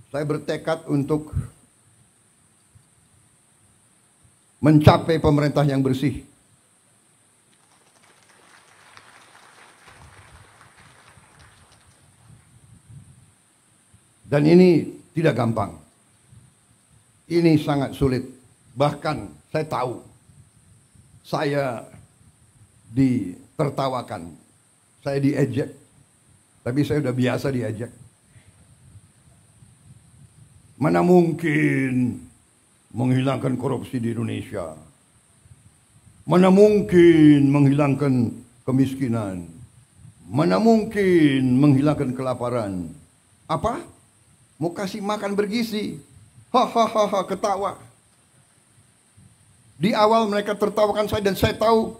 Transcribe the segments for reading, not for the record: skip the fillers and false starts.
Saya bertekad untuk mencapai pemerintah yang bersih. Dan ini tidak gampang. Ini sangat sulit. Bahkan saya tahu saya ditertawakan, saya diejek. Tapi saya sudah biasa diejek. Mana mungkin menghilangkan korupsi di Indonesia? Mana mungkin menghilangkan kemiskinan? Mana mungkin menghilangkan kelaparan? Apa? Mau kasih makan bergizi? Hahaha, ketawa. Di awal mereka tertawakan saya dan saya tahu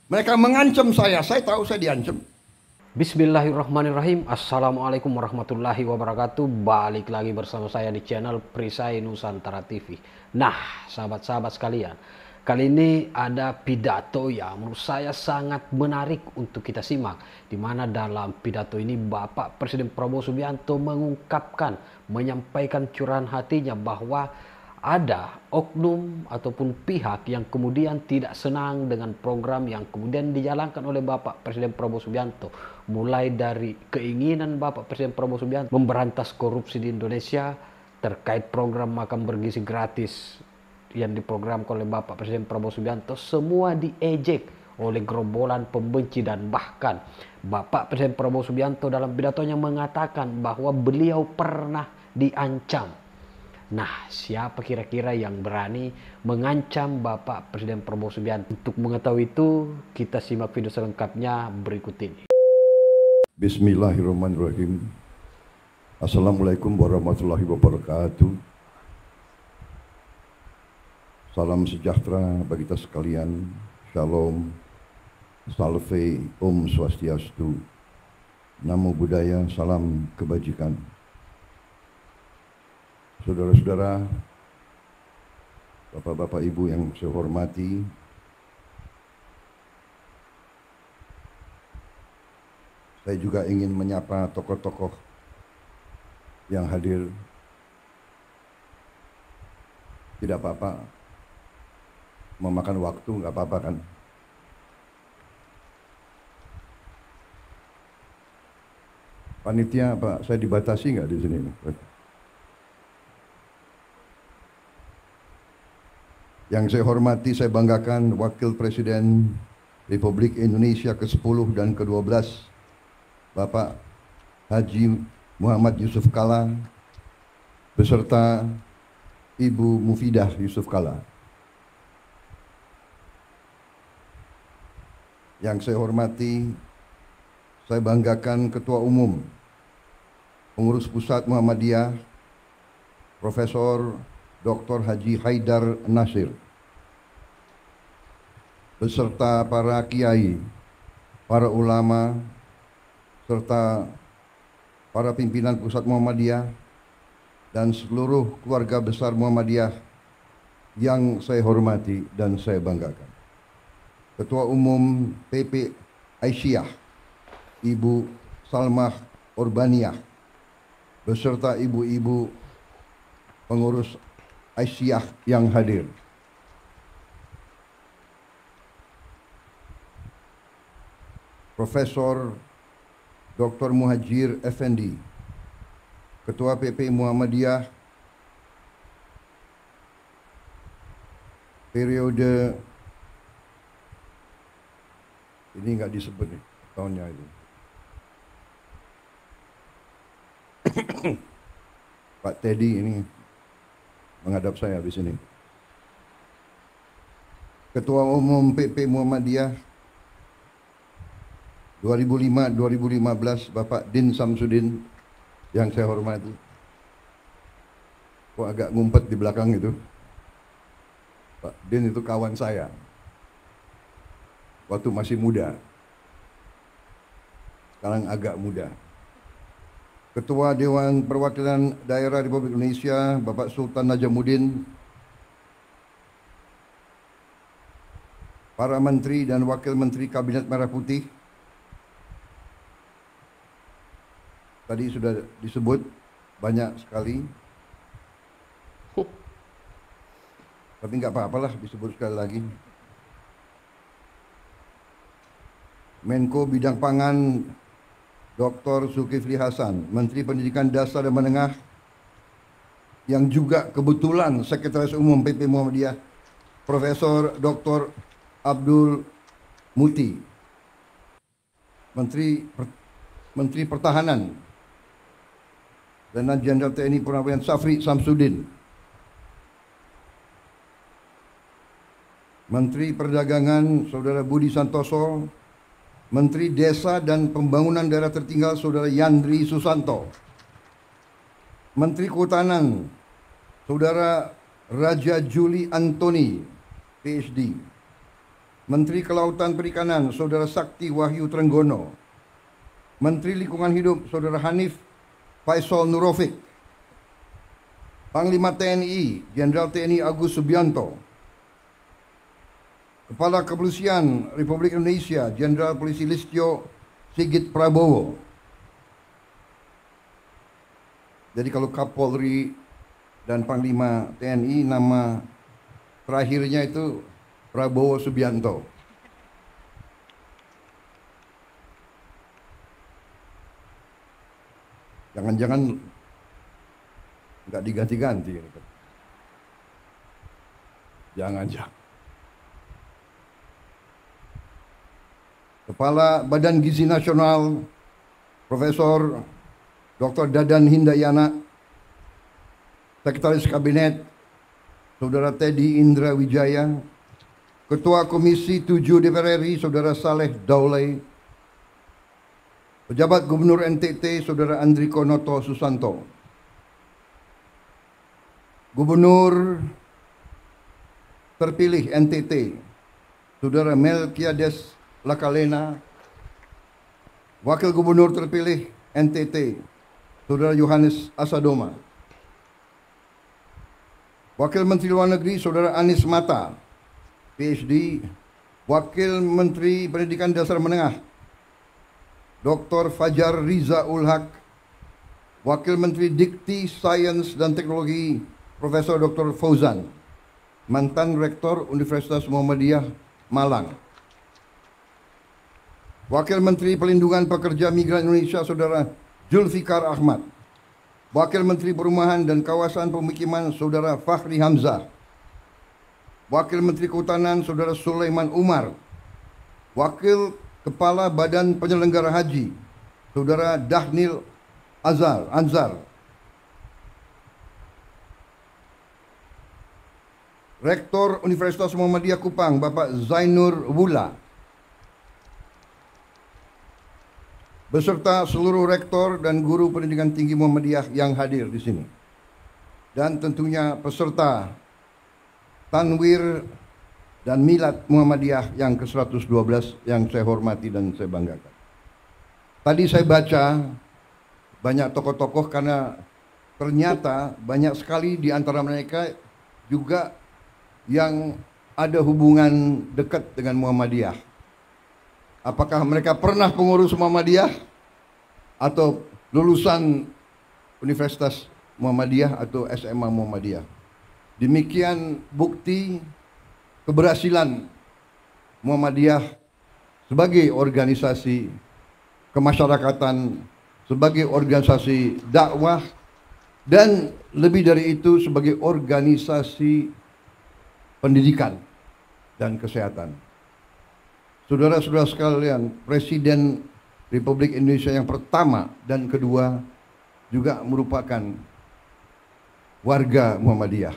mereka mengancam saya. Saya tahu saya diancam. Bismillahirrahmanirrahim. Assalamualaikum warahmatullahi wabarakatuh. Balik lagi bersama saya di channel Perisai Nusantara TV. Nah, sahabat-sahabat sekalian, kali ini ada pidato yang menurut saya sangat menarik untuk kita simak. Di mana dalam pidato ini Bapak Presiden Prabowo Subianto menyampaikan curahan hatinya bahwa ada oknum ataupun pihak yang kemudian tidak senang dengan program yang kemudian dijalankan oleh Bapak Presiden Prabowo Subianto. Mulai dari keinginan Bapak Presiden Prabowo Subianto memberantas korupsi di Indonesia terkait program makan bergizi gratis yang diprogramkan oleh Bapak Presiden Prabowo Subianto, semua diejek oleh gerombolan pembenci. Dan bahkan Bapak Presiden Prabowo Subianto dalam pidatonya mengatakan bahwa beliau pernah diancam. Nah, siapa kira-kira yang berani mengancam Bapak Presiden Prabowo Subianto? Untuk mengetahui itu, kita simak video selengkapnya berikut ini. Bismillahirrahmanirrahim. Assalamualaikum warahmatullahi wabarakatuh. Salam sejahtera bagi kita sekalian. Shalom, salve, om swastiastu. Namo Buddhaya, salam kebajikan. Saudara-saudara, bapak-bapak, ibu yang saya hormati, saya juga ingin menyapa tokoh-tokoh yang hadir. Tidak apa-apa, memakan waktu nggak apa-apa kan? Panitia, Pak, saya dibatasi nggak di sini? Yang saya hormati, saya banggakan Wakil Presiden Republik Indonesia ke-10 dan ke-12, Bapak Haji Muhammad Yusuf Kalla, beserta Ibu Mufidah Yusuf Kalla. Yang saya hormati, saya banggakan Ketua Umum Pengurus Pusat Muhammadiyah, Profesor Dr. Haji Haidar Nasir, beserta para kiai, para ulama, serta para pimpinan pusat Muhammadiyah dan seluruh keluarga besar Muhammadiyah yang saya hormati dan saya banggakan. Ketua Umum PP Aisyah, Ibu Salmah Urbaniyah, beserta ibu-ibu pengurus Aisyah yang hadir. Profesor Dr. Muhajir Effendi, Ketua PP Muhammadiyah periode ini nggak disebut nih tahunnya itu. Pak Teddy ini menghadap saya di sini. Ketua Umum PP Muhammadiyah 2005-2015 Bapak Din Samsudin yang saya hormati. Kok agak ngumpet di belakang itu? Pak Din itu kawan saya waktu masih muda. Sekarang agak muda. Ketua Dewan Perwakilan Daerah Republik Indonesia Bapak Sultan Najamuddin, para menteri dan wakil menteri Kabinet Merah Putih, tadi sudah disebut, banyak sekali. Tapi nggak apa-apalah disebut sekali lagi. Menko Bidang Pangan Dr. Zulkifli Hasan, Menteri Pendidikan Dasar dan Menengah yang juga kebetulan Sekretaris Umum PP Muhammadiyah Profesor Dr. Abdul Muti, Menteri Pertahanan Letnan Jenderal TNI Purnawirawan Safri Samsudin, Menteri Perdagangan Saudara Budi Santoso, Menteri Desa dan Pembangunan Daerah Tertinggal Saudara Yandri Susanto, Menteri Kehutanan Saudara Raja Juli Antoni, PhD, Menteri Kelautan Perikanan Saudara Sakti Wahyu Trenggono, Menteri Lingkungan Hidup Saudara Hanif Faisal Nurofik, Panglima TNI Jenderal TNI Agus Subianto, Kepala Kepolisian Republik Indonesia Jenderal Polisi Listio Sigit Prabowo. Jadi kalau Kapolri dan Panglima TNI nama terakhirnya itu Prabowo Subianto. Jangan-jangan nggak diganti-ganti. Jangan-jangan. Kepala Badan Gizi Nasional Profesor Dr. Dadan Hindayana, Sekretaris Kabinet Saudara Teddy Indra Wijaya, Ketua Komisi 7 DPR RI Saudara Saleh Daulay, Pejabat Gubernur NTT Saudara Andriko Noto Susanto, Gubernur terpilih NTT Saudara Melkiades Lakalena, Wakil Gubernur terpilih NTT Saudara Yohanes Asadoma, Wakil Menteri Luar Negeri Saudara Anies Mata, PhD, Wakil Menteri Pendidikan Dasar Menengah Dr. Fajar Riza Ulhak, Wakil Menteri Dikti, Sains dan Teknologi Profesor Dr. Fauzan, mantan Rektor Universitas Muhammadiyah Malang, Wakil Menteri Pelindungan Pekerja Migran Indonesia Saudara Zulfikar Ahmad, Wakil Menteri Perumahan dan Kawasan Pemukiman Saudara Fahri Hamzah, Wakil Menteri Kehutanan Saudara Sulaiman Umar, Wakil Kepala Badan Penyelenggara Haji Saudara Dahnil Anzar, Rektor Universitas Muhammadiyah Kupang Bapak Zainur Wula, beserta seluruh rektor dan guru pendidikan tinggi Muhammadiyah yang hadir di sini. Dan tentunya peserta Tanwir dan Milad Muhammadiyah yang ke-112 yang saya hormati dan saya banggakan. Tadi saya baca banyak tokoh-tokoh karena ternyata banyak sekali di antara mereka juga yang ada hubungan dekat dengan Muhammadiyah. Apakah mereka pernah pengurus Muhammadiyah atau lulusan Universitas Muhammadiyah atau SMA Muhammadiyah. Demikian bukti keberhasilan Muhammadiyah sebagai organisasi kemasyarakatan, sebagai organisasi dakwah, dan lebih dari itu sebagai organisasi pendidikan dan kesehatan. Saudara-saudara sekalian, Presiden Republik Indonesia yang pertama dan kedua juga merupakan warga Muhammadiyah.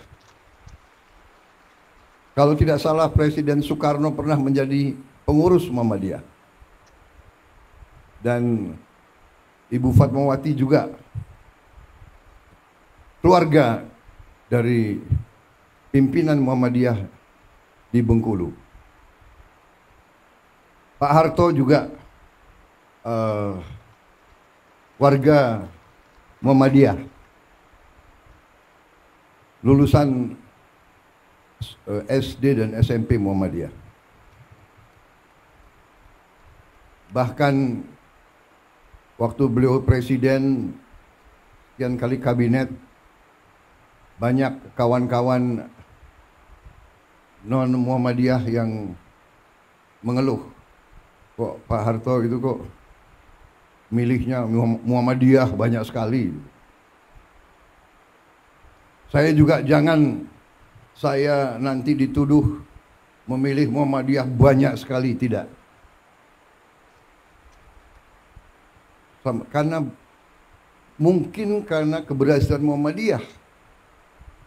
Kalau tidak salah, Presiden Soekarno pernah menjadi pengurus Muhammadiyah. Dan Ibu Fatmawati juga keluarga dari pimpinan Muhammadiyah di Bengkulu. Pak Harto juga warga Muhammadiyah, lulusan SD dan SMP Muhammadiyah. Bahkan waktu beliau presiden sekian kali kabinet, banyak kawan-kawan non Muhammadiyah yang mengeluh, kok Pak Harto itu kok milihnya Muhammadiyah banyak sekali. Saya juga jangan saya nanti dituduh memilih Muhammadiyah banyak sekali, tidak. Karena mungkin karena keberhasilan Muhammadiyah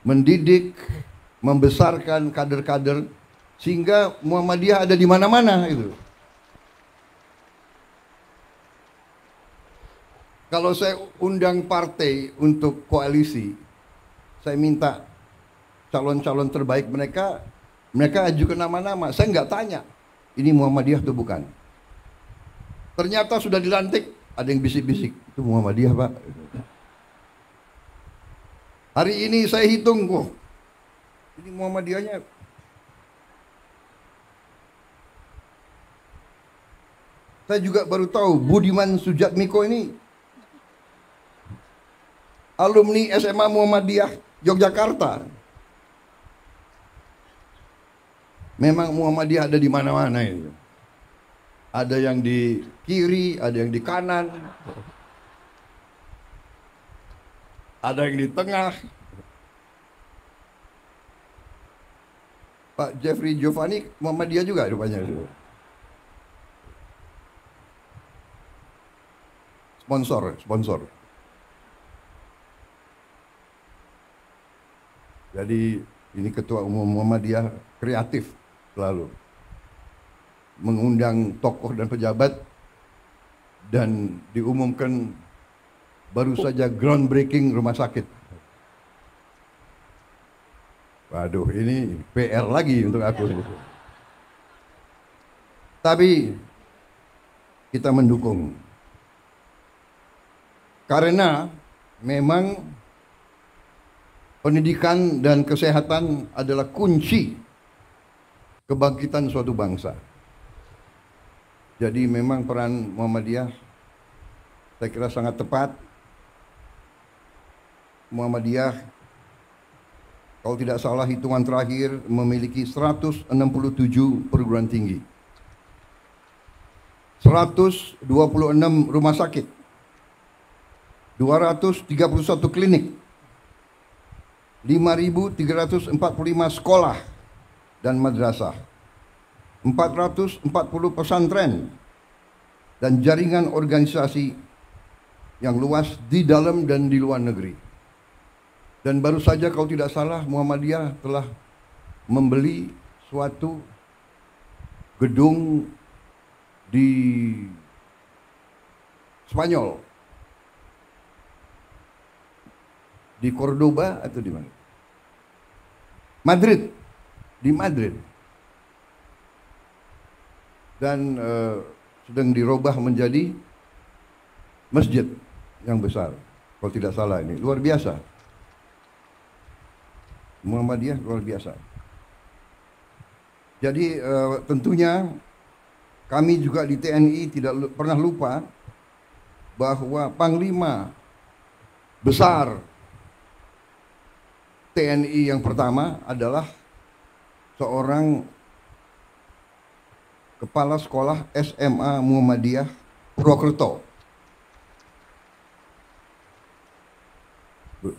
mendidik, membesarkan kader-kader sehingga Muhammadiyah ada di mana-mana itu. Kalau saya undang partai untuk koalisi, saya minta calon-calon terbaik mereka ajukan nama-nama. Saya nggak tanya, ini Muhammadiyah atau bukan. Ternyata sudah dilantik, ada yang bisik-bisik, itu Muhammadiyah Pak. Hari ini saya hitung kok, ini Muhammadiyahnya. Saya juga baru tahu Budiman Sujatmiko ini alumni SMA Muhammadiyah Yogyakarta. Memang Muhammadiyah ada di mana-mana itu. Ada yang di kiri, ada yang di kanan, ada yang di tengah. Pak Jeffrey Giovanni Muhammadiyah juga rupanya. Sponsor. Jadi ini ketua umum Muhammadiyah kreatif selalu mengundang tokoh dan pejabat, dan diumumkan baru saja groundbreaking rumah sakit. Waduh, ini PR lagi untuk aku. Tapi kita mendukung karena memang pendidikan dan kesehatan adalah kunci kebangkitan suatu bangsa. Jadi memang peran Muhammadiyah saya kira sangat tepat. Muhammadiyah kalau tidak salah hitungan terakhir memiliki 167 perguruan tinggi, 126 rumah sakit, 231 klinik, 5.345 sekolah dan madrasah, 440 pesantren, dan jaringan organisasi yang luas di dalam dan di luar negeri. Dan baru saja kalau tidak salah Muhammadiyah telah membeli suatu gedung di Spanyol, di Cordoba atau di mana? Madrid, di Madrid. Dan sedang dirubah menjadi masjid yang besar. Kalau tidak salah ini luar biasa. Muhammadiyah luar biasa. Jadi tentunya kami juga di TNI tidak pernah lupa bahwa Panglima besar TNI yang pertama adalah seorang kepala sekolah SMA Muhammadiyah Purwokerto.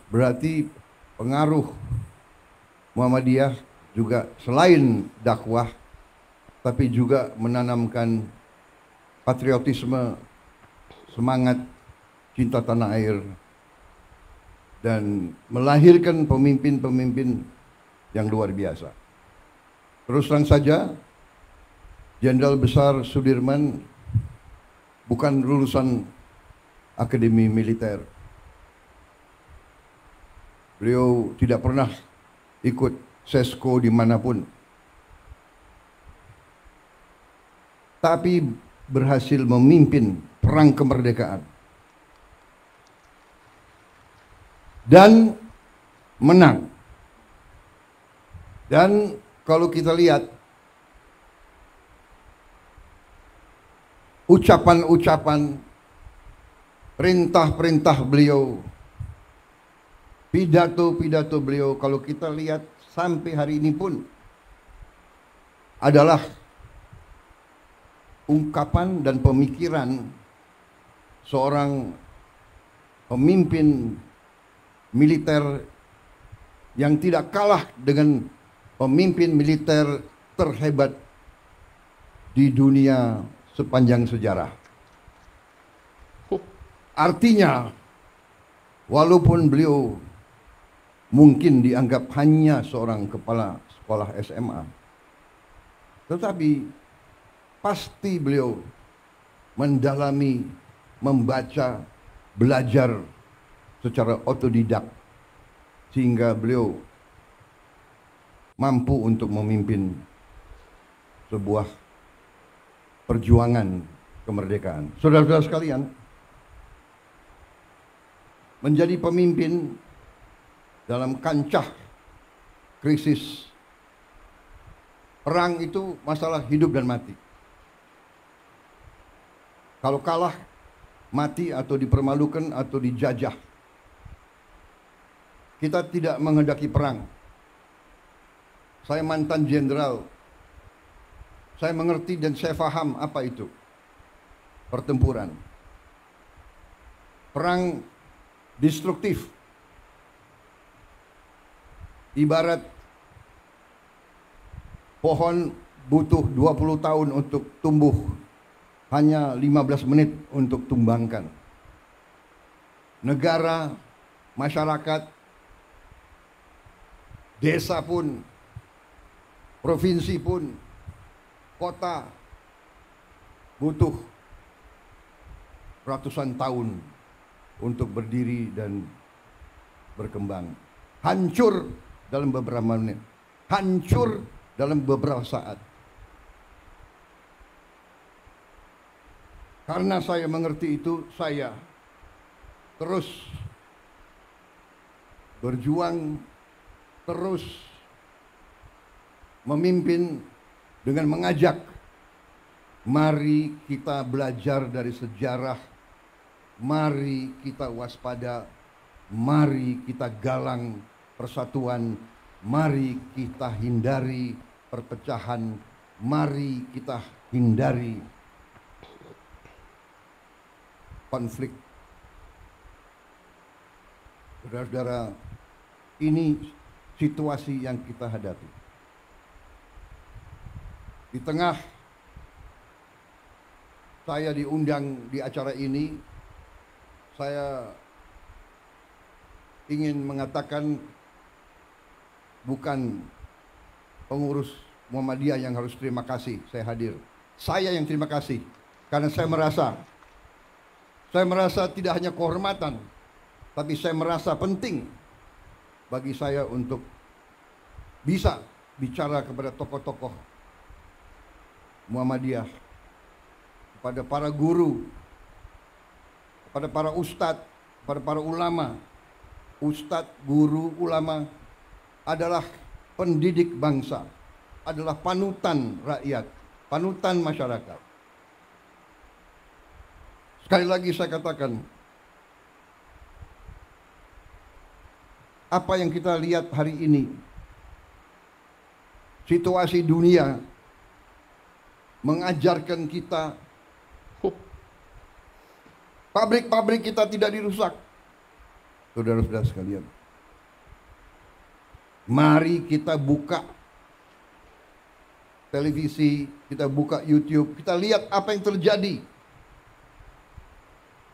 Berarti pengaruh Muhammadiyah juga selain dakwah, tapi juga menanamkan patriotisme, semangat cinta tanah air, dan melahirkan pemimpin-pemimpin yang luar biasa. Terus terang saja, Jenderal Besar Sudirman bukan lulusan akademi militer. Beliau tidak pernah ikut sesko dimanapun, tapi berhasil memimpin perang kemerdekaan dan menang. Dan kalau kita lihat ucapan-ucapan perintah-perintah beliau pidato-pidato beliau kalau kita lihat sampai hari ini pun adalah ungkapan dan pemikiran seorang pemimpin militer yang tidak kalah dengan pemimpin militer terhebat di dunia sepanjang sejarah. Artinya, walaupun beliau mungkin dianggap hanya seorang kepala sekolah SMA, tetapi pasti beliau mendalami, membaca, belajar secara otodidak sehingga beliau mampu untuk memimpin sebuah perjuangan kemerdekaan. Saudara-saudara sekalian, menjadi pemimpin dalam kancah krisis perang itu masalah hidup dan mati. Kalau kalah, mati atau dipermalukan atau dijajah. Kita tidak menghendaki perang. Saya mantan jenderal. Saya mengerti dan saya paham apa itu pertempuran. Perang destruktif. Ibarat pohon butuh 20 tahun untuk tumbuh, hanya 15 menit untuk tumbangkan. Negara, masyarakat, desa pun, provinsi pun, kota butuh ratusan tahun untuk berdiri dan berkembang. Hancur dalam beberapa menit, hancur dalam beberapa saat. Karena saya mengerti itu, saya terus berjuang, terus memimpin dengan mengajak, mari kita belajar dari sejarah, mari kita waspada, mari kita galang persatuan, mari kita hindari perpecahan, mari kita hindari konflik. Saudara-saudara, ini situasi yang kita hadapi. Di tengah saya diundang di acara ini, saya ingin mengatakan bukan pengurus Muhammadiyah yang harus terima kasih saya hadir. Saya yang terima kasih karena saya merasa tidak hanya kehormatan, tapi saya merasa penting bagi saya untuk bisa bicara kepada tokoh-tokoh Muhammadiyah, kepada para guru, kepada para ustadz, kepada para ulama. Ustadz, guru, ulama adalah pendidik bangsa, adalah panutan rakyat, panutan masyarakat. Sekali lagi saya katakan, apa yang kita lihat hari ini, situasi dunia mengajarkan kita, pabrik-pabrik kita tidak dirusak. Saudara-saudara sekalian, mari kita buka televisi, kita buka YouTube, kita lihat apa yang terjadi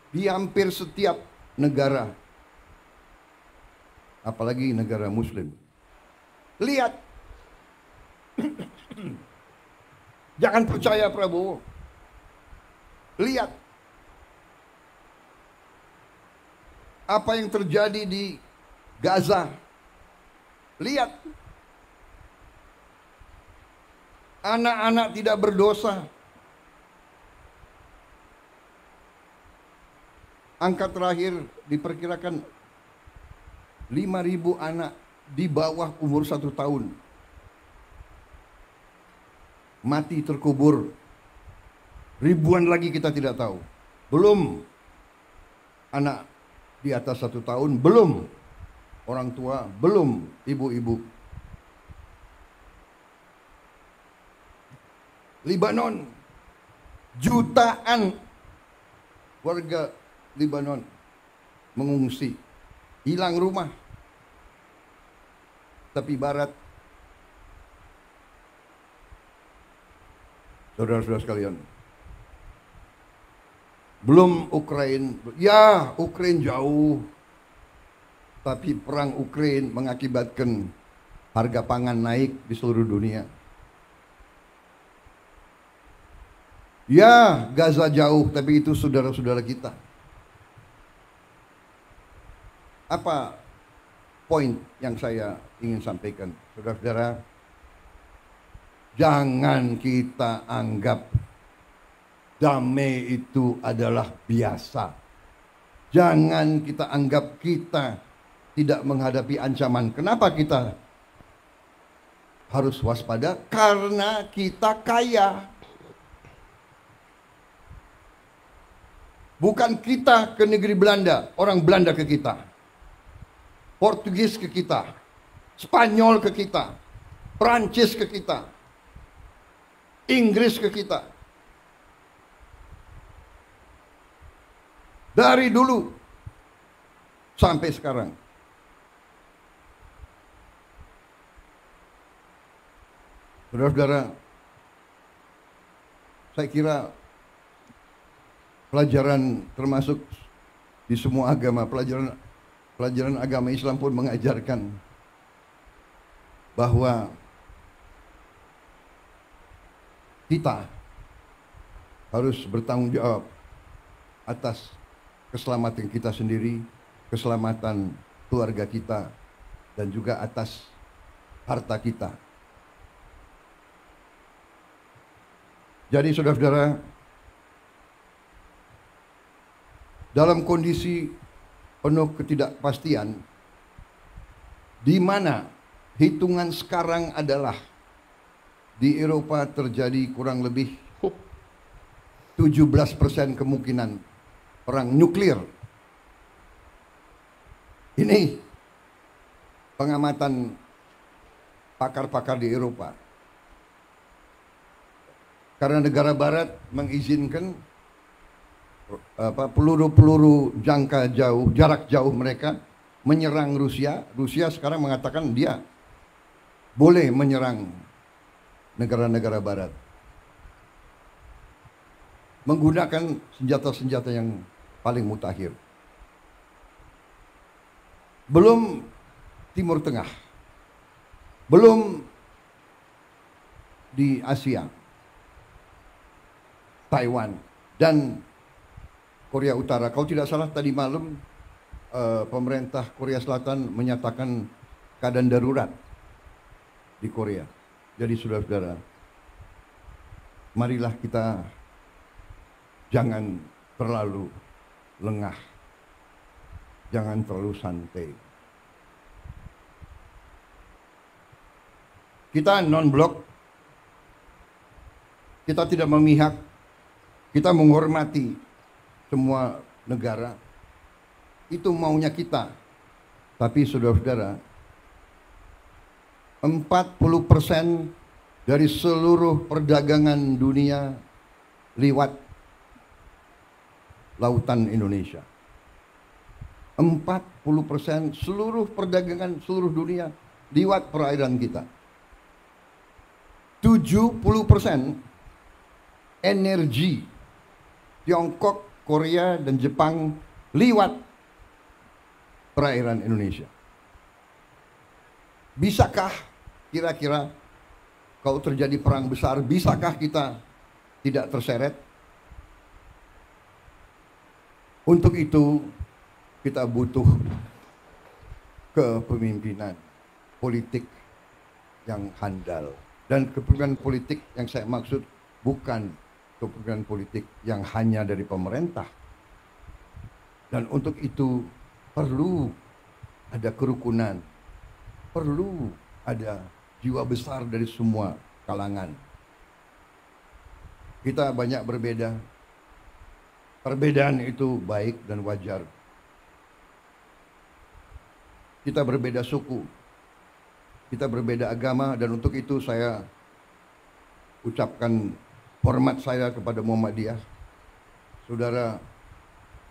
di hampir setiap negara, apalagi negara Muslim. Lihat, jangan percaya Prabowo. Lihat apa yang terjadi di Gaza. Lihat, anak-anak tidak berdosa. Angka terakhir diperkirakan 5.000 anak di bawah umur 1 tahun mati terkubur. Ribuan lagi kita tidak tahu. Belum anak di atas 1 tahun, belum orang tua, belum ibu-ibu. Libanon, jutaan warga Libanon mengungsi, hilang rumah. Tapi Barat, saudara-saudara sekalian, belum Ukraina, ya Ukraina jauh, tapi perang Ukraina mengakibatkan harga pangan naik di seluruh dunia. Ya, Gaza jauh, tapi itu saudara-saudara kita. Apa poin yang saya ingin sampaikan, saudara-saudara? Jangan kita anggap damai itu adalah biasa. Jangan kita anggap kita tidak menghadapi ancaman. Kenapa kita harus waspada? Karena kita kaya. Bukan kita ke negeri Belanda, orang Belanda ke kita, Portugis ke kita, Spanyol ke kita, Prancis ke kita, Inggris ke kita. Dari dulu sampai sekarang. Saudara-saudara, saya kira pelajaran termasuk di semua agama, pelajaran agama Islam pun mengajarkan bahwa kita harus bertanggung jawab atas keselamatan kita sendiri, keselamatan keluarga kita, dan juga atas harta kita. Jadi saudara-saudara, dalam kondisi penuh ketidakpastian, di mana hitungan sekarang adalah di Eropa terjadi kurang lebih 17% kemungkinan perang nuklir. Ini pengamatan pakar-pakar di Eropa. Karena negara barat mengizinkan peluru-peluru jangka jauh, jarak jauh mereka menyerang Rusia. Rusia sekarang mengatakan dia boleh menyerang negara-negara barat menggunakan senjata-senjata yang paling mutakhir. Belum Timur Tengah, belum di Asia, Taiwan dan Korea Utara. Kalau tidak salah tadi malam pemerintah Korea Selatan menyatakan keadaan darurat di Korea. Jadi saudara-saudara, marilah kita jangan terlalu lengah, jangan terlalu santai. Kita non-blok, kita tidak memihak, kita menghormati semua negara. Itu maunya kita. Tapi saudara-saudara, 40% dari seluruh perdagangan dunia lewat lautan Indonesia. 40% seluruh perdagangan seluruh dunia lewat perairan kita. 70% energi Tiongkok, Korea, dan Jepang lewat perairan Indonesia. Bisakah kira-kira kalau terjadi perang besar, bisakah kita tidak terseret? Untuk itu kita butuh kepemimpinan politik yang handal. Dan kepemimpinan politik yang saya maksud bukan kepemimpinan politik yang hanya dari pemerintah. Dan untuk itu perlu ada kerukunan, perlu ada jiwa besar dari semua kalangan. Kita banyak berbeda. Perbedaan itu baik dan wajar. kita berbeda suku, kita berbeda agama, dan untuk itu saya ucapkan hormat saya kepada Muhammadiyah. Saudara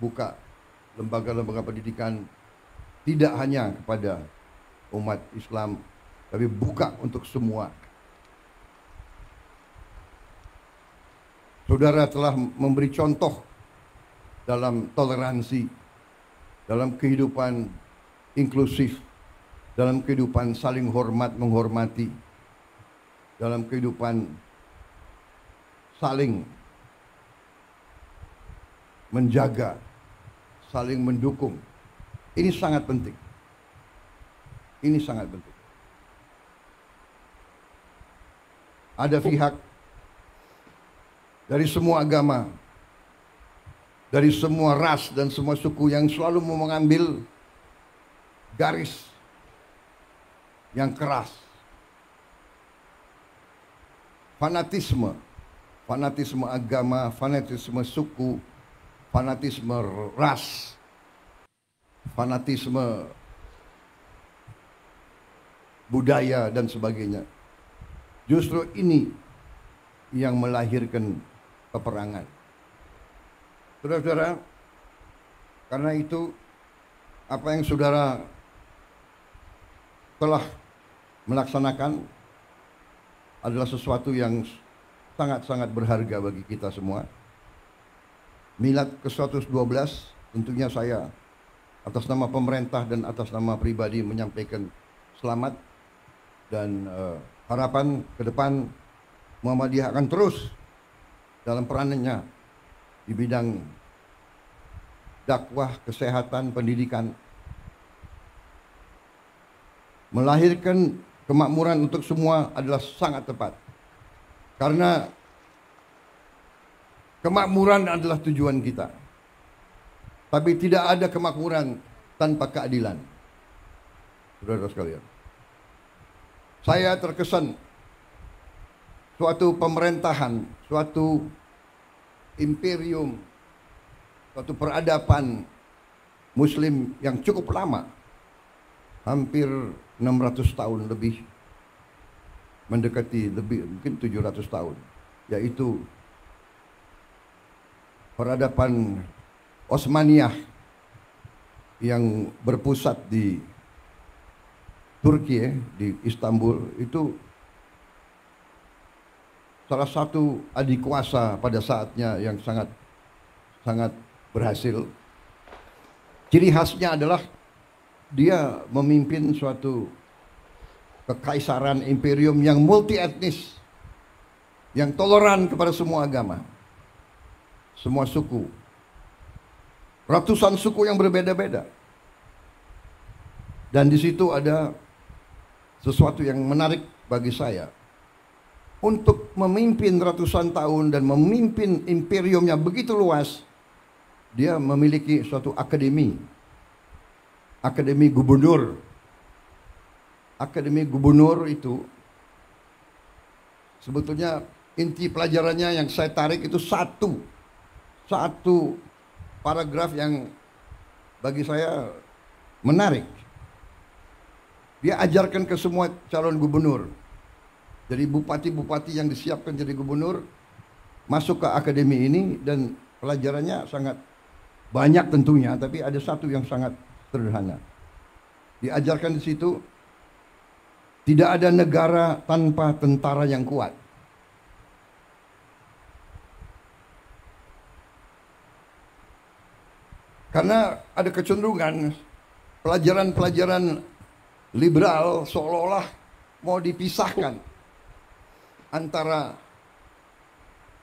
buka lembaga-lembaga pendidikan tidak hanya kepada umat Islam, tapi buka untuk semua. Saudara telah memberi contoh dalam toleransi, dalam kehidupan inklusif, dalam kehidupan saling hormat menghormati, dalam kehidupan saling menjaga, saling mendukung. Ini sangat penting. Ini sangat penting. Ada pihak dari semua agama, dari semua ras dan semua suku yang selalu mau mengambil garis yang keras. Fanatisme, fanatisme agama, fanatisme suku, fanatisme ras, fanatisme budaya dan sebagainya. Justru ini yang melahirkan peperangan. Saudara-saudara, karena itu apa yang saudara telah melaksanakan adalah sesuatu yang sangat-sangat berharga bagi kita semua. Milad ke-112 tentunya saya atas nama pemerintah dan atas nama pribadi menyampaikan selamat dan harapan ke depan Muhammadiyah akan terus dalam peranannya di bidang dakwah, kesehatan, pendidikan, melahirkan kemakmuran untuk semua adalah sangat tepat. Karena kemakmuran adalah tujuan kita. Tapi tidak ada kemakmuran tanpa keadilan. Saudara sekalian, saya terkesan suatu pemerintahan, suatu imperium, suatu peradaban Muslim yang cukup lama, hampir 600 tahun lebih, mendekati lebih mungkin 700 tahun, yaitu peradaban Osmaniyah yang berpusat di Turki, di Istanbul. Itu salah satu adik kuasa pada saatnya yang sangat berhasil. Ciri khasnya adalah dia memimpin suatu kekaisaran imperium yang multi etnis, yang toleran kepada semua agama, semua suku, ratusan suku yang berbeda-beda. Dan di situ ada sesuatu yang menarik bagi saya. Untuk memimpin ratusan tahun dan memimpin imperiumnya begitu luas, dia memiliki suatu akademi. Akademi gubernur. Akademi gubernur itu sebetulnya inti pelajarannya yang saya tarik itu satu paragraf yang bagi saya menarik. Dia ajarkan ke semua calon gubernur. Jadi bupati-bupati yang disiapkan jadi gubernur masuk ke akademi ini, dan pelajarannya sangat banyak tentunya, tapi ada satu yang sangat sederhana. Diajarkan di situ, tidak ada negara tanpa tentara yang kuat. Karena ada kecenderungan pelajaran-pelajaran liberal seolah-olah mau dipisahkan antara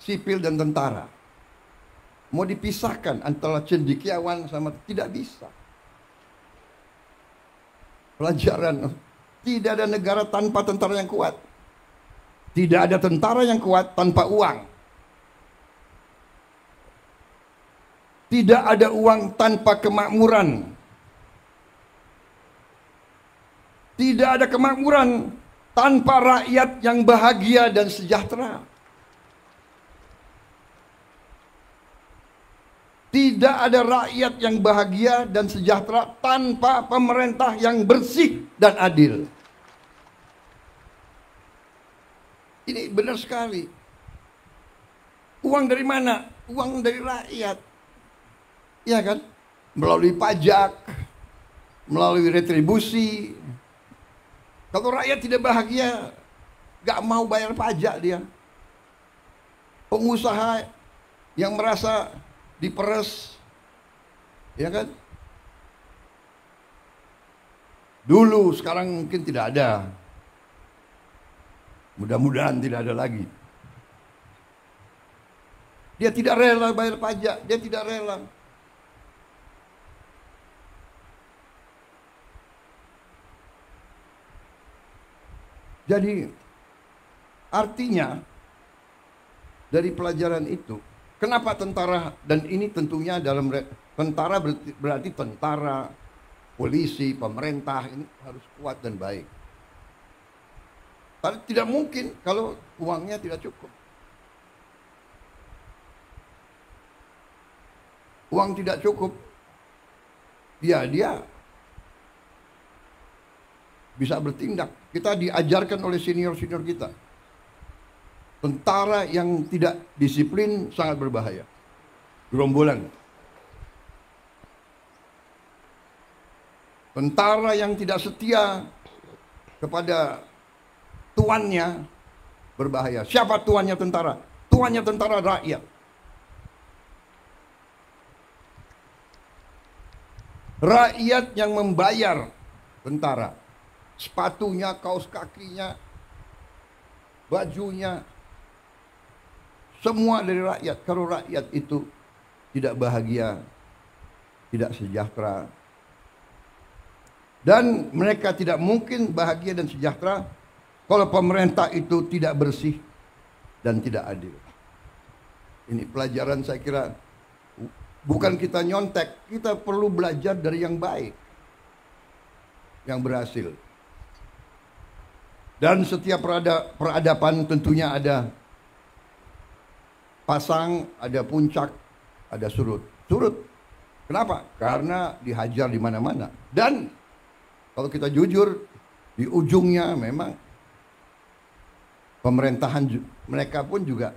sipil dan tentara. Mau dipisahkan antara cendekiawan sama, tidak bisa. Pelajaran, tidak ada negara tanpa tentara yang kuat. Tidak ada tentara yang kuat tanpa uang. Tidak ada uang tanpa kemakmuran. Tidak ada kemakmuran tanpa rakyat yang bahagia dan sejahtera. Tidak tidak ada rakyat yang bahagia dan sejahtera tanpa pemerintah yang bersih dan adil. Ini benar sekali. Uang dari mana? Uang dari rakyat. Iya kan? Melalui pajak, melalui retribusi. Kalau rakyat tidak bahagia, gak mau bayar pajak dia. Pengusaha yang merasa diperes, ya kan? Dulu, sekarang mungkin tidak ada. Mudah-mudahan tidak ada lagi. Dia tidak rela bayar pajak, dia tidak rela. Jadi artinya dari pelajaran itu, kenapa tentara, dan ini tentunya dalam tentara berarti tentara, polisi, pemerintah ini harus kuat dan baik. Tapi tidak mungkin kalau uangnya tidak cukup. Uang tidak cukup, dia bisa bertindak. Kita diajarkan oleh senior-senior kita. Tentara yang tidak disiplin sangat berbahaya. Gerombolan. Tentara yang tidak setia kepada tuannya berbahaya. Siapa tuannya tentara? Tuannya tentara rakyat. Rakyat yang membayar tentara. Sepatunya, kaos kakinya, bajunya, semua dari rakyat. Kalau rakyat itu tidak bahagia, tidak sejahtera, dan mereka tidak mungkin bahagia dan sejahtera kalau pemerintah itu tidak bersih dan tidak adil. Ini pelajaran saya kira, bukan kita nyontek, kita perlu belajar dari yang baik, yang berhasil. Dan setiap peradaban tentunya ada pasang, ada puncak, ada surut. Surut. Kenapa? Karena dihajar di mana-mana. Dan kalau kita jujur, di ujungnya memang pemerintahan mereka pun juga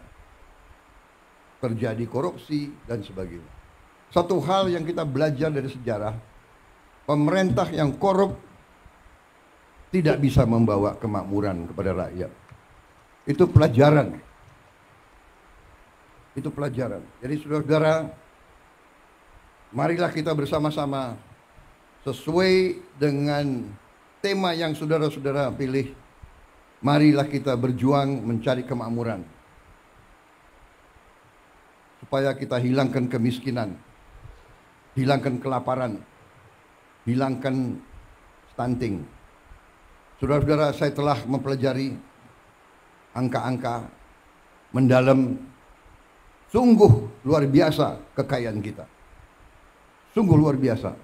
terjadi korupsi dan sebagainya. Satu hal yang kita belajar dari sejarah, pemerintah yang korup tidak bisa membawa kemakmuran kepada rakyat. Itu pelajaran. Itu pelajaran. Jadi saudara-saudara, marilah kita bersama-sama sesuai dengan tema yang saudara-saudara pilih. Marilah kita berjuang mencari kemakmuran. Supaya kita hilangkan kemiskinan, hilangkan kelaparan, hilangkan stunting. Saudara-saudara, saya telah mempelajari angka-angka mendalam. Sungguh luar biasa kekayaan kita. Sungguh luar biasa.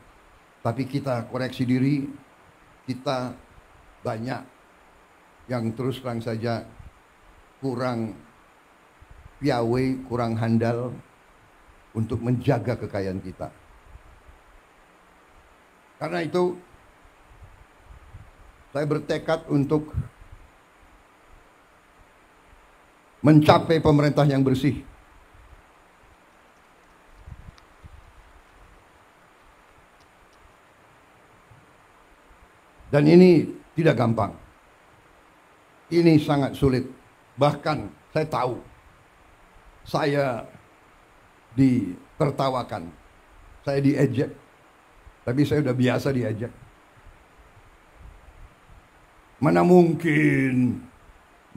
Tapi kita koreksi diri, kita banyak yang terus terang saja kurang piawai, kurang handal untuk menjaga kekayaan kita. Karena itu saya bertekad untuk mencapai pemerintah yang bersih. Dan ini tidak gampang. Ini sangat sulit. Bahkan saya tahu, saya ditertawakan, saya diejek. Tapi saya sudah biasa diejek. Mana mungkin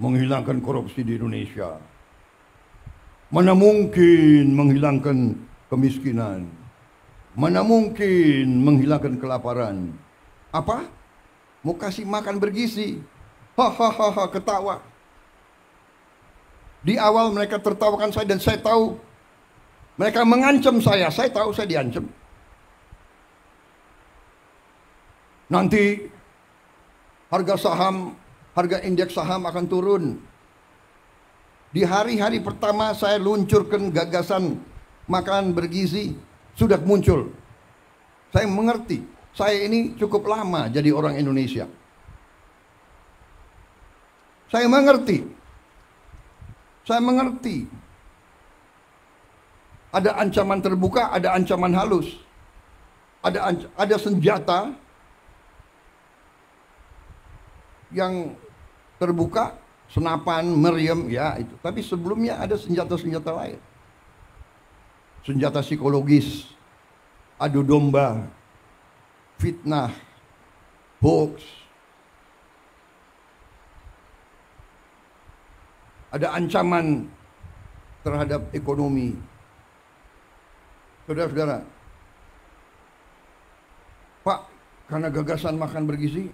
menghilangkan korupsi di Indonesia? Mana mungkin menghilangkan kemiskinan? Mana mungkin menghilangkan kelaparan? Apa? Mau kasih makan bergizi? Hahaha, ketawa. Di awal mereka tertawakan saya dan saya tahu mereka mengancam saya. Saya tahu saya diancam. Nanti harga saham, harga indeks saham akan turun. Di hari-hari pertama saya luncurkan gagasan makan bergizi, sudah muncul. Saya mengerti. Saya ini cukup lama jadi orang Indonesia. Saya mengerti. Saya mengerti. Ada ancaman terbuka, ada ancaman halus. Ada senjata yang terbuka, senapan, meriam, ya itu. Tapi sebelumnya ada senjata-senjata lain. Senjata psikologis, adu domba, fitnah, hoax. Ada ancaman terhadap ekonomi. Saudara-saudara, Pak, karena gagasan makan bergizi,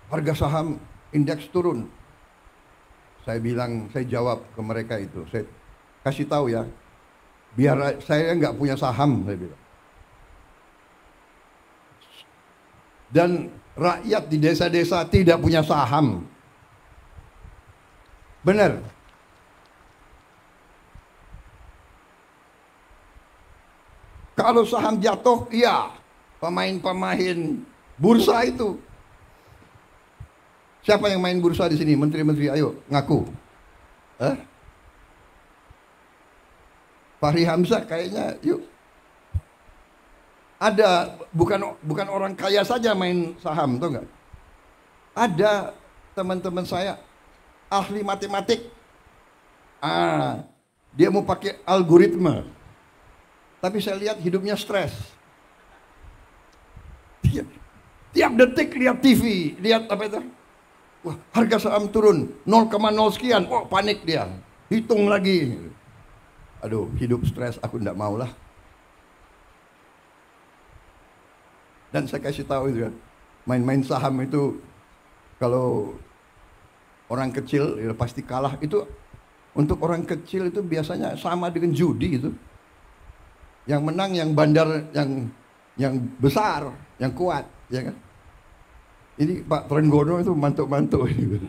harga saham indeks turun. Saya jawab ke mereka itu, saya kasih tahu ya, biar saya nggak punya saham, saya bilang. Dan rakyat di desa-desa tidak punya saham. Benar. Kalau saham jatuh, iya, pemain-pemain bursa itu. Siapa yang main bursa di sini? Menteri-menteri, ayo ngaku. Fahri Hamzah kayaknya, yuk. Ada bukan orang kaya saja main saham, tuh nggak? Ada teman-teman saya ahli matematik. Dia mau pakai algoritma. Tapi saya lihat hidupnya stres. Tiap detik lihat TV, lihat apa itu? Wah, harga saham turun 0,0 sekian. Oh, panik dia. Hitung lagi. Aduh, hidup stres, aku enggak maulah. Dan saya kasih tahu itu kan, main-main saham itu kalau orang kecil ya pasti kalah. Itu untuk orang kecil itu biasanya sama dengan judi itu. Yang menang yang bandar, yang besar, yang kuat, ya kan? Ini Pak Trenggono itu mantuk-mantuk ini.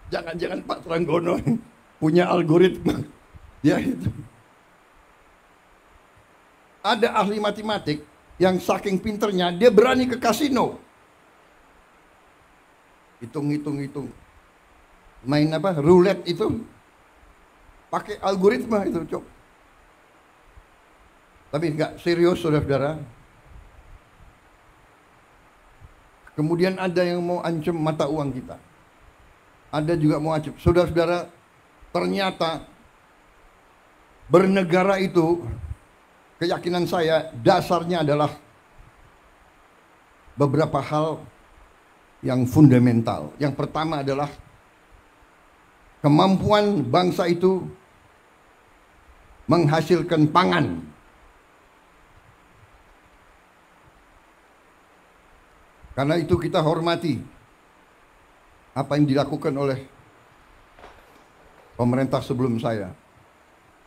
Jangan-jangan Pak Trenggono punya algoritma. Ya itu. Ada ahli matematik yang saking pinternya dia berani ke kasino. Hitung. Main apa? Roulette itu. Pakai algoritma itu, Cok. Tapi enggak serius, saudara-saudara. Kemudian ada yang mau ancam mata uang kita. Ada juga mau ancam. Saudara-saudara, ternyata bernegara itu, keyakinan saya, dasarnya adalah beberapa hal yang fundamental. Yang pertama adalah kemampuan bangsa itu menghasilkan pangan. Karena itu kita hormati apa yang dilakukan oleh pemerintah sebelum saya.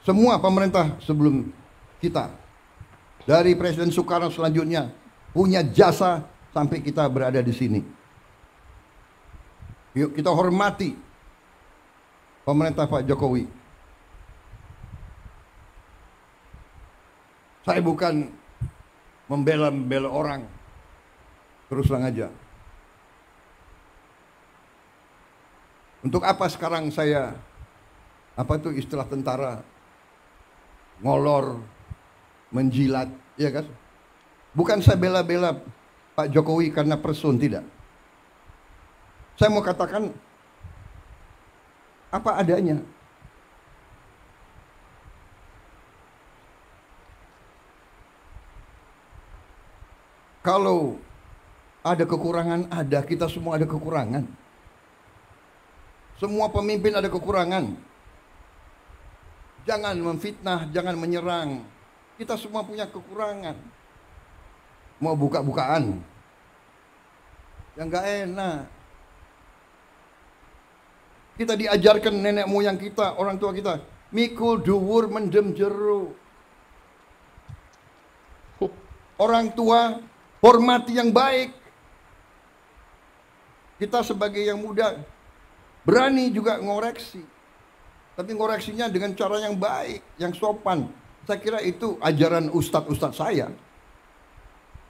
Semua pemerintah sebelum kita. Dari Presiden Soekarno selanjutnya punya jasa sampai kita berada di sini. Yuk kita hormati pemerintah Pak Jokowi. Saya bukan membela orang. Terus terang aja. Untuk apa sekarang saya, apa itu istilah tentara, ngolor, menjilat, ya kan? Bukan saya bela-bela Pak Jokowi karena person, tidak. Saya mau katakan apa adanya. Kalau ada kekurangan, kita semua ada kekurangan. Semua pemimpin ada kekurangan. Jangan memfitnah, jangan menyerang. Kita semua punya kekurangan. Mau buka-bukaan, yang gak enak. Kita diajarkan nenek moyang kita, orang tua kita, mikul dhuwur mendem jero. Orang tua hormati yang baik. Kita sebagai yang muda berani juga ngoreksi. Tapi ngoreksinya dengan cara yang baik, yang sopan. Saya kira itu ajaran ustadz-ustadz saya.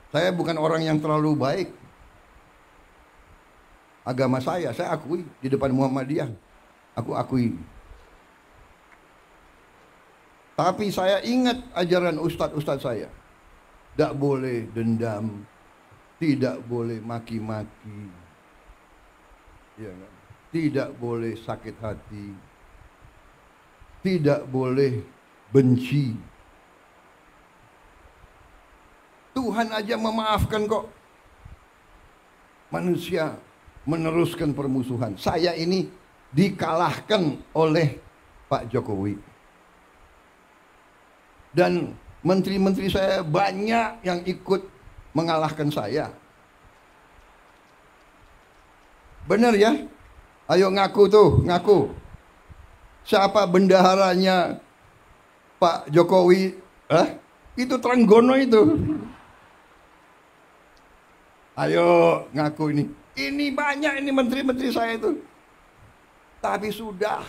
Saya bukan orang yang terlalu baik. Agama saya akui di depan Muhammadiyah. Aku akui. Tapi saya ingat ajaran ustadz-ustadz saya. Tidak boleh dendam, tidak boleh maki-maki, ya kan? Tidak boleh sakit hati, tidak boleh benci. Tuhan aja memaafkan kok. Manusia meneruskan permusuhan. Saya ini dikalahkan oleh Pak Jokowi. Dan menteri-menteri saya banyak yang ikut mengalahkan saya. Benar ya? Ayo ngaku tuh, ngaku. Siapa bendaharanya Pak Jokowi? Itu Trenggono itu. Ayo ngaku ini. Ini banyak ini menteri-menteri saya itu. Tapi sudah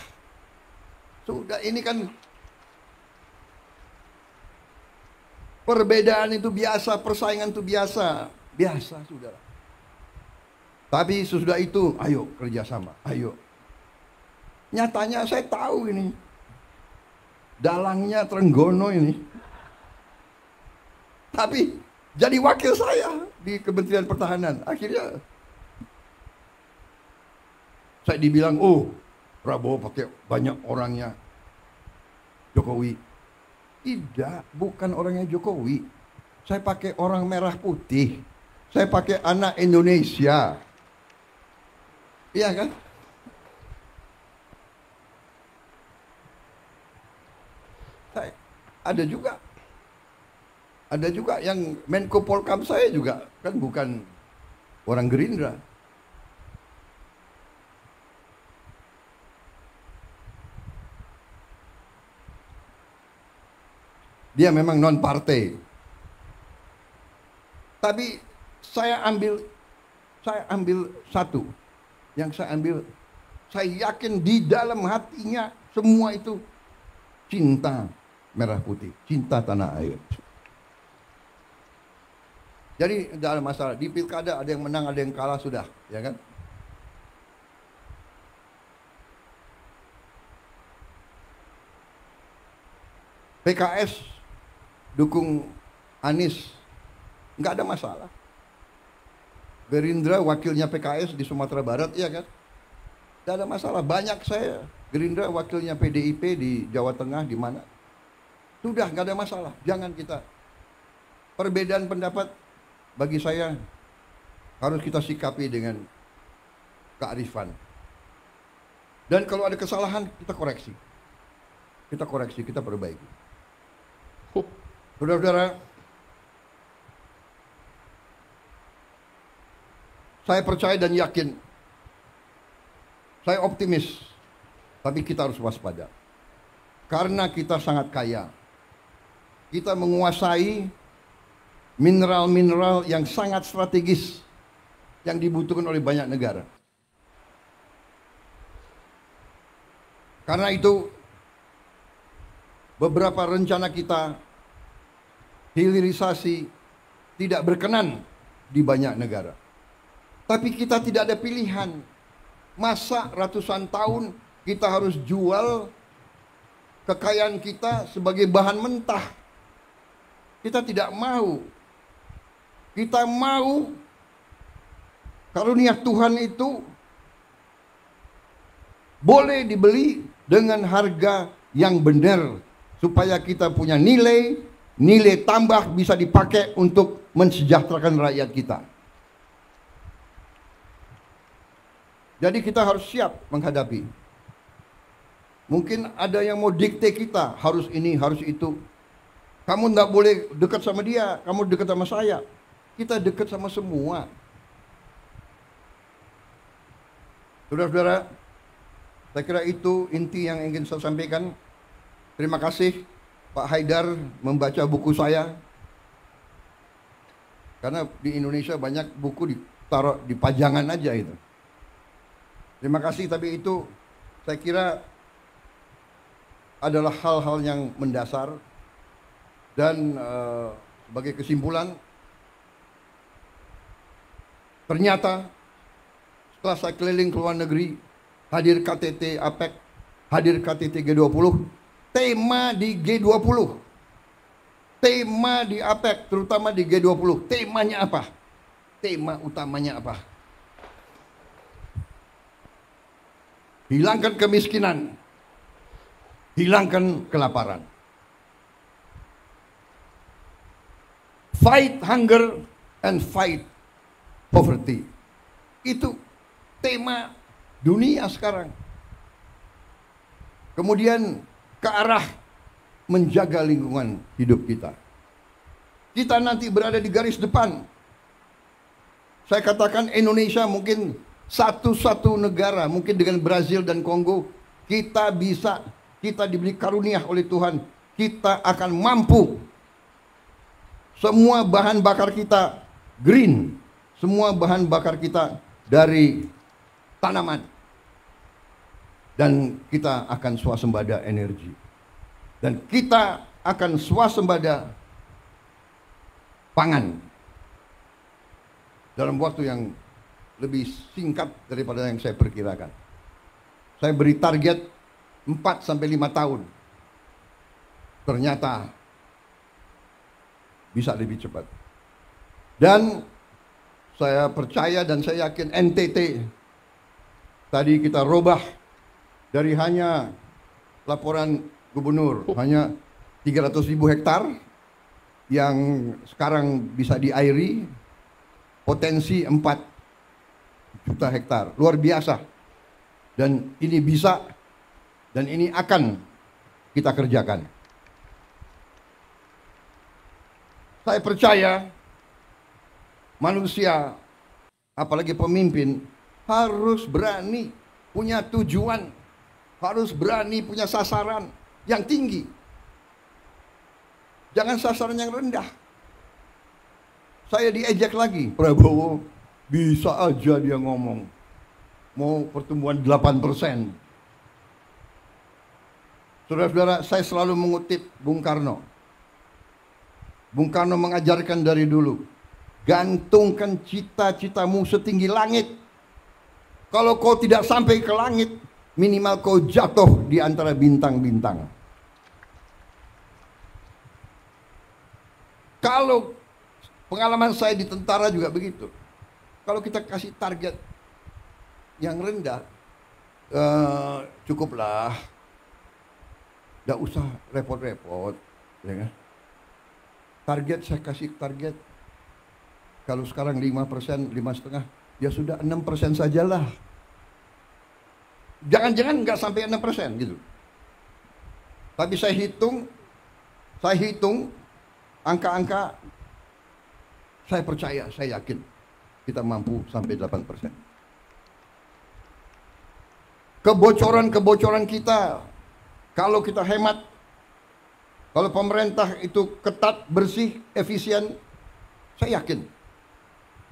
ini kan perbedaan itu biasa, persaingan itu biasa sudah. Tapi sesudah itu, ayo kerjasama, ayo. Nyatanya saya tahu ini, dalangnya Trenggono ini. Tapi jadi wakil saya di Kementerian Pertahanan. Akhirnya saya dibilang, oh Prabowo pakai banyak orangnya Jokowi. Tidak, bukan orangnya Jokowi. Saya pakai orang merah putih. Saya pakai anak Indonesia. Iya kan? Ada juga yang Menko Polkam saya juga kan bukan orang Gerindra. Dia memang non partai. Tapi saya ambil satu. Yang saya ambil, saya yakin di dalam hatinya semua itu cinta merah putih, cinta tanah air. Jadi tidak ada masalah. Di pilkada ada yang menang, ada yang kalah, sudah, ya kan? PKS dukung Anies, nggak ada masalah. Gerindra wakilnya PKS di Sumatera Barat, iya kan? Tidak ada masalah. Banyak saya Gerindra wakilnya PDIP di Jawa Tengah, di mana? Sudah, nggak ada masalah. Jangan kita perbedaan pendapat, bagi saya harus kita sikapi dengan kearifan. Dan kalau ada kesalahan, kita koreksi. Kita perbaiki. Saudara-saudara, saya percaya dan yakin, saya optimis, tapi kita harus waspada. Karena kita sangat kaya. Kita menguasai mineral-mineral yang sangat strategis yang dibutuhkan oleh banyak negara. Karena itu, beberapa rencana kita hilirisasi tidak berkenan di banyak negara. Tapi kita tidak ada pilihan. Masa ratusan tahun kita harus jual kekayaan kita sebagai bahan mentah? Kita tidak mau. Kita mau karunia Tuhan itu boleh dibeli dengan harga yang benar, supaya kita punya nilai tambah bisa dipakai untuk mensejahterakan rakyat kita. Jadi kita harus siap menghadapi. Mungkin ada yang mau dikte kita, harus ini, harus itu. Kamu tidak boleh dekat sama dia, kamu dekat sama saya. Kita dekat sama semua. Saudara-saudara, saya kira itu inti yang ingin saya sampaikan. Terima kasih Pak Haidar membaca buku saya. Karena di Indonesia banyak buku ditaruh di pajangan aja itu. Terima kasih, tapi itu saya kira adalah hal-hal yang mendasar. Dan sebagai kesimpulan, ternyata setelah saya keliling ke luar negeri, hadir KTT APEC, hadir KTT G20, tema di G20, tema di APEC, terutama di G20, temanya apa? Tema utamanya apa? Hilangkan kemiskinan, hilangkan kelaparan. Fight hunger and fight poverty. Itu tema dunia sekarang. Kemudian ke arah menjaga lingkungan hidup kita. Kita nanti berada di garis depan. Saya katakan Indonesia mungkin satu-satu negara, mungkin dengan Brazil dan Kongo, kita diberi karunia oleh Tuhan, kita akan mampu. Semua bahan bakar kita green, semua bahan bakar kita dari tanaman. Dan kita akan swasembada energi. Dan kita akan swasembada pangan dalam waktu yang lebih singkat daripada yang saya perkirakan. Saya beri target 4 sampai 5 tahun. Ternyata bisa lebih cepat. Dan saya percaya dan saya yakin NTT tadi kita robah dari hanya laporan gubernur hanya 300.000 hektar yang sekarang bisa diairi, potensi 4 juta hektar, luar biasa. Dan ini bisa dan ini akan kita kerjakan. Saya percaya manusia, apalagi pemimpin, harus berani punya tujuan, harus berani punya sasaran yang tinggi. Jangan sasaran yang rendah. Saya diejek lagi, Prabowo bisa aja dia ngomong mau pertumbuhan 8%. Saudara-saudara, saya selalu mengutip Bung Karno. Bung Karno mengajarkan dari dulu, gantungkan cita-citamu setinggi langit. Kalau kau tidak sampai ke langit, minimal kau jatuh di antara bintang-bintang. Kalau pengalaman saya di tentara juga begitu. Kalau kita kasih target yang rendah, cukuplah, tidak usah repot-repot, ya kan? Target saya kasih target, kalau sekarang 5%, 5,5%, ya sudah 6% sajalah. Jangan-jangan nggak sampai 6% gitu. Tapi saya hitung angka-angka, saya percaya, saya yakin kita mampu sampai 8%. Kebocoran-kebocoran kita, kalau kita hemat, kalau pemerintah itu ketat, bersih, efisien, saya yakin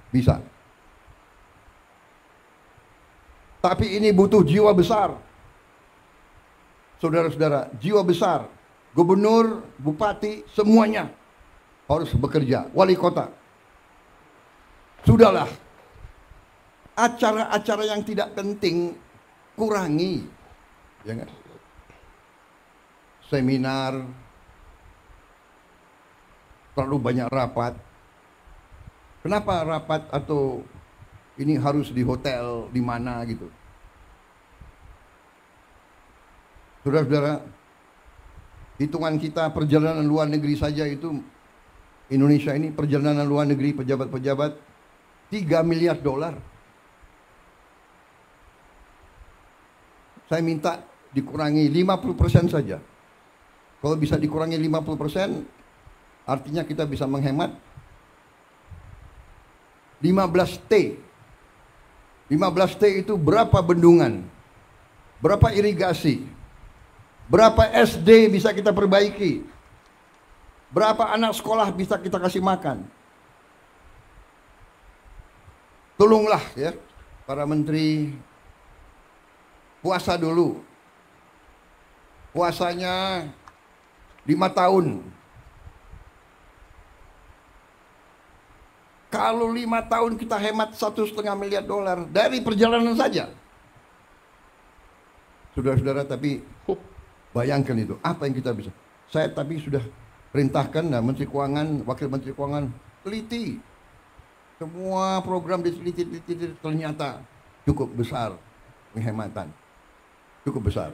bisa. Tapi ini butuh jiwa besar. Saudara-saudara, jiwa besar. Gubernur, bupati, semuanya harus bekerja. Wali kota. Sudahlah. Acara-acara yang tidak penting kurangi. Ya kan? Seminar, terlalu banyak rapat. Kenapa rapat atau ini harus di hotel, di mana gitu? Saudara-saudara, hitungan kita perjalanan luar negeri saja itu, Indonesia ini perjalanan luar negeri pejabat-pejabat $3 miliar. Saya minta dikurangi 50% saja. Kalau bisa dikurangi 50%, artinya kita bisa menghemat 15T. 15T itu berapa bendungan, berapa irigasi, berapa SD bisa kita perbaiki, berapa anak sekolah bisa kita kasih makan. Tolonglah ya para menteri, puasa dulu. Puasanya 5 tahun. Kalau 5 tahun kita hemat $1,5 miliar dari perjalanan saja. Saudara-saudara, tapi bayangkan itu, apa yang kita bisa. Saya tapi sudah perintahkan Menteri Keuangan, Wakil Menteri Keuangan, teliti. Semua program diteliti, ternyata cukup besar penghematan. Cukup besar.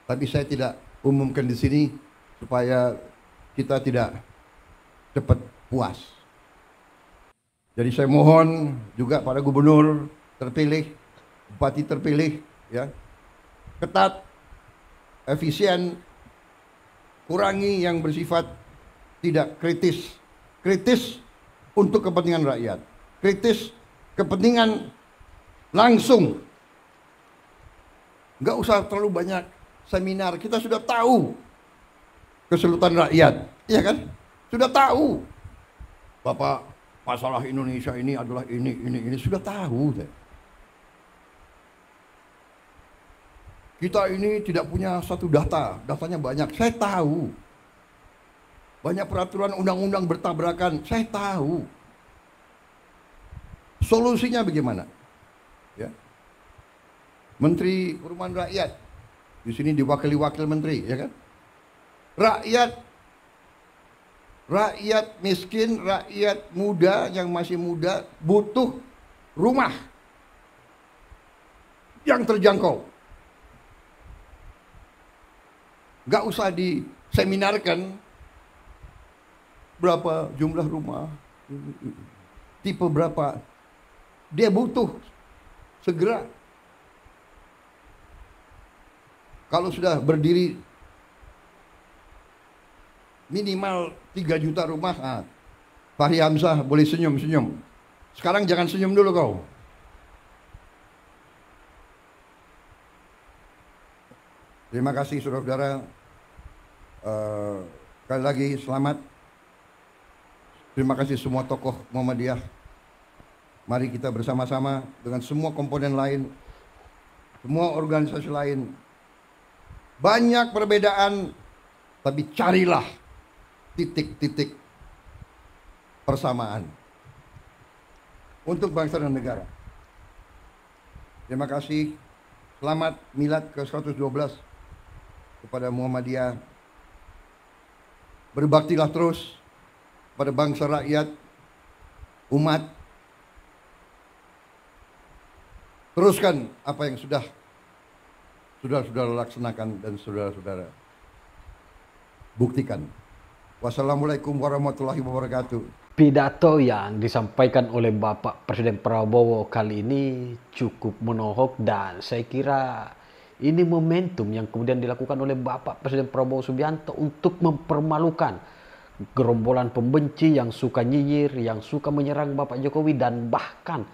Tapi saya tidak umumkan di sini supaya kita tidak cepat puas. Jadi saya mohon juga pada gubernur terpilih, bupati terpilih, ya, ketat, efisien, kurangi yang bersifat tidak kritis. Kritis untuk kepentingan rakyat. Kritis kepentingan langsung. Nggak usah terlalu banyak seminar. Kita sudah tahu kesulitan rakyat. Iya kan? Sudah tahu. Bapak, masalah Indonesia ini adalah ini. Sudah tahu. Kita ini tidak punya satu data. Datanya banyak. Saya tahu. Banyak peraturan undang-undang bertabrakan. Saya tahu. Solusinya bagaimana? Ya. Menteri Perumahan Rakyat. Di sini diwakili wakil menteri, ya kan? Rakyat miskin, rakyat muda yang masih muda butuh rumah yang terjangkau. Gak usah diseminarkan berapa jumlah rumah, tipe berapa. Dia butuh segera. Kalau sudah berdiri minimal 3 juta rumah, Fahri Hamzah boleh senyum-senyum. Sekarang jangan senyum dulu kau. Terima kasih saudara-saudara. Sekali lagi selamat. Terima kasih semua tokoh Muhammadiyah. Mari kita bersama-sama dengan semua komponen lain, semua organisasi lain. Banyak perbedaan, tapi carilah titik-titik persamaan untuk bangsa dan negara. Terima kasih. Selamat Milad ke-112 kepada Muhammadiyah. Berbaktilah terus pada bangsa, rakyat, umat. Teruskan apa yang sudah saudara laksanakan dan saudara-saudara buktikan. Wassalamualaikum warahmatullahi wabarakatuh. Pidato yang disampaikan oleh Bapak Presiden Prabowo kali ini cukup menohok, dan saya kira ini momentum yang kemudian dilakukan oleh Bapak Presiden Prabowo Subianto untuk mempermalukan gerombolan pembenci yang suka nyinyir, yang suka menyerang Bapak Jokowi, dan bahkan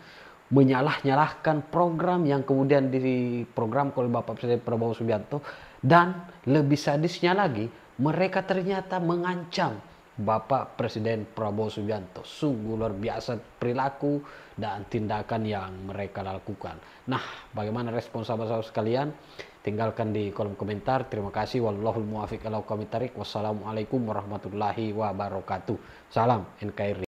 menyalah-nyalahkan program yang kemudian diprogram oleh Bapak Presiden Prabowo Subianto. Dan lebih sadisnya lagi, mereka ternyata mengancam Bapak Presiden Prabowo Subianto. Sungguh luar biasa perilaku dan tindakan yang mereka lakukan. Nah, bagaimana respon sahabat-sahabat sekalian? Tinggalkan di kolom komentar. Terima kasih. Wallahul muwaffiq ila aqwamit thoriq. Wassalamualaikum warahmatullahi wabarakatuh. Salam NKRI.